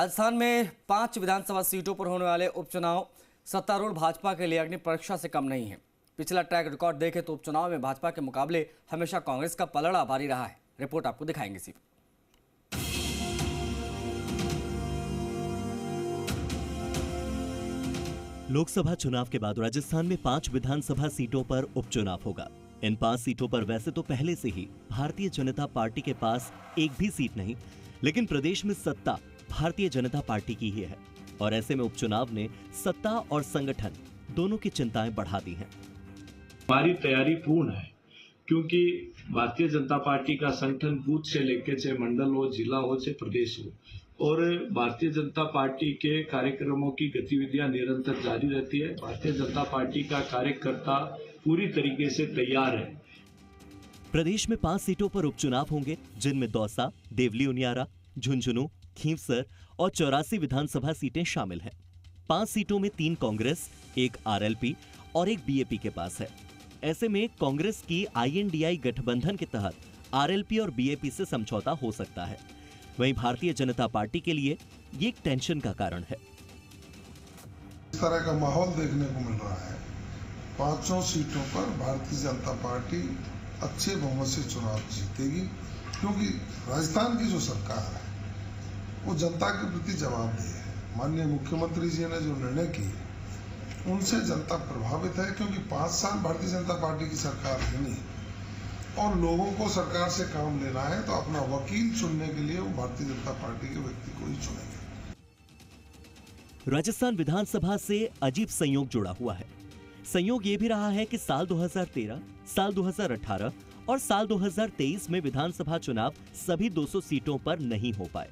राजस्थान में 5 विधानसभा सीटों पर होने वाले उपचुनाव सत्तारूढ़ भाजपा के लिए अग्नि परीक्षा से कम नहीं है। पिछला ट्रैक रिकॉर्ड देखें तो उपचुनाव में भाजपा के मुकाबले हमेशा कांग्रेस का पलड़ा भारी रहा है। रिपोर्ट आपको दिखाएंगे इसी पर। लोकसभा चुनाव के बाद राजस्थान में 5 विधानसभा सीटों पर उपचुनाव होगा। इन 5 सीटों पर वैसे तो पहले से ही भारतीय जनता पार्टी के पास एक भी सीट नहीं, लेकिन प्रदेश में सत्ता भारतीय जनता पार्टी की ही है और ऐसे में उपचुनाव ने सत्ता और संगठन दोनों की चिंताएं बढ़ा दी हैं। हमारी तैयारी पूर्ण है क्योंकि भारतीय जनता पार्टी का संगठन बूथ से लेकर चाहे मंडल हो, जिला हो, चाहे प्रदेश हो, और भारतीय जनता पार्टी के कार्यक्रमों की गतिविधियां निरंतर जारी रहती है। भारतीय जनता पार्टी का कार्यकर्ता पूरी तरीके से तैयार है। प्रदेश में 5 सीटों पर उपचुनाव होंगे, जिनमें दौसा, देवली उनियारा, झुंझुनू, खींवसर और 84 विधानसभा सीटें शामिल हैं। 5 सीटों में 3 कांग्रेस, 1 आरएलपी और 1 बीएपी के पास है। ऐसे में कांग्रेस की आईएनडीआई गठबंधन के तहत आरएलपी और बीएपी से समझौता हो सकता है। वहीं भारतीय जनता पार्टी के लिए ये एक टेंशन का कारण है। इस तरह का माहौल देखने को मिल रहा है। 5 सीटों पर भारतीय जनता पार्टी अच्छे बहुमत से चुनाव जीतेगी क्योंकि राजस्थान की जो सरकार है वो जनता के प्रति जवाबदेह है। माननीय मुख्यमंत्री जी ने जो निर्णय किए उनसे जनता प्रभावित है क्योंकि 5 साल भारतीय जनता पार्टी की सरकार बनी और लोगों को सरकार से काम लेना है तो अपना वकील चुनने के लिए वो भारतीय जनता पार्टी के व्यक्ति को ही चुनेंगे। राजस्थान विधानसभा से अजीब संयोग जुड़ा हुआ है। संयोग ये भी रहा है कि साल 2013, साल 2018 और साल 2023 में विधानसभा चुनाव सभी 200 सीटों पर नहीं हो पाए।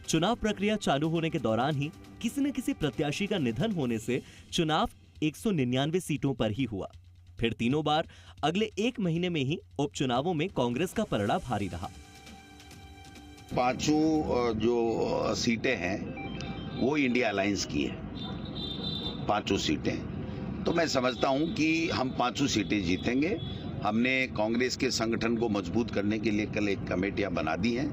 चुनाव प्रक्रिया चालू होने के दौरान ही किसी न किसी प्रत्याशी का निधन होने से चुनाव 199 सीटों पर ही हुआ। फिर तीनों बार अगले 1 महीने में ही उपचुनावों में कांग्रेस का पलड़ा भारी रहा। 5 जो सीटें हैं वो इंडिया अलायंस की है, 5 सीटें। तो मैं समझता हूं कि हम 5 सीटें जीतेंगे। हमने कांग्रेस के संगठन को मजबूत करने के लिए कल एक कमेटियां बना दी हैं।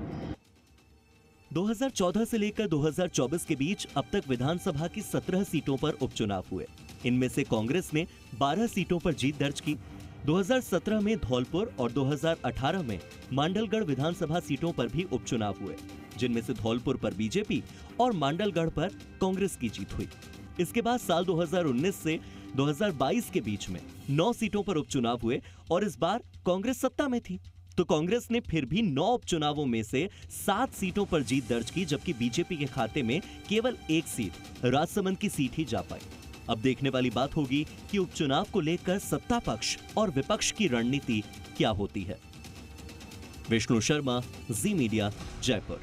2014 से लेकर 2024 के बीच अब तक विधानसभा की 17 सीटों पर उपचुनाव हुए। इनमें से कांग्रेस ने 12 सीटों पर जीत दर्ज की। 2017 में धौलपुर और 2018 में मांडलगढ़ विधानसभा सीटों पर भी उपचुनाव हुए, जिनमें से धौलपुर पर बीजेपी और मांडलगढ़ पर कांग्रेस की जीत हुई। इसके बाद साल 2019 से 2022 के बीच में 9 सीटों पर उपचुनाव हुए और इस बार कांग्रेस सत्ता में थी, तो कांग्रेस ने फिर भी 9 उपचुनावों में से 7 सीटों पर जीत दर्ज की, जबकि बीजेपी के खाते में केवल 1 सीट राजसमंद की सीट ही जा पाई। अब देखने वाली बात होगी कि उपचुनाव को लेकर सत्ता पक्ष और विपक्ष की रणनीति क्या होती है। विष्णु शर्मा, जी मीडिया, जयपुर।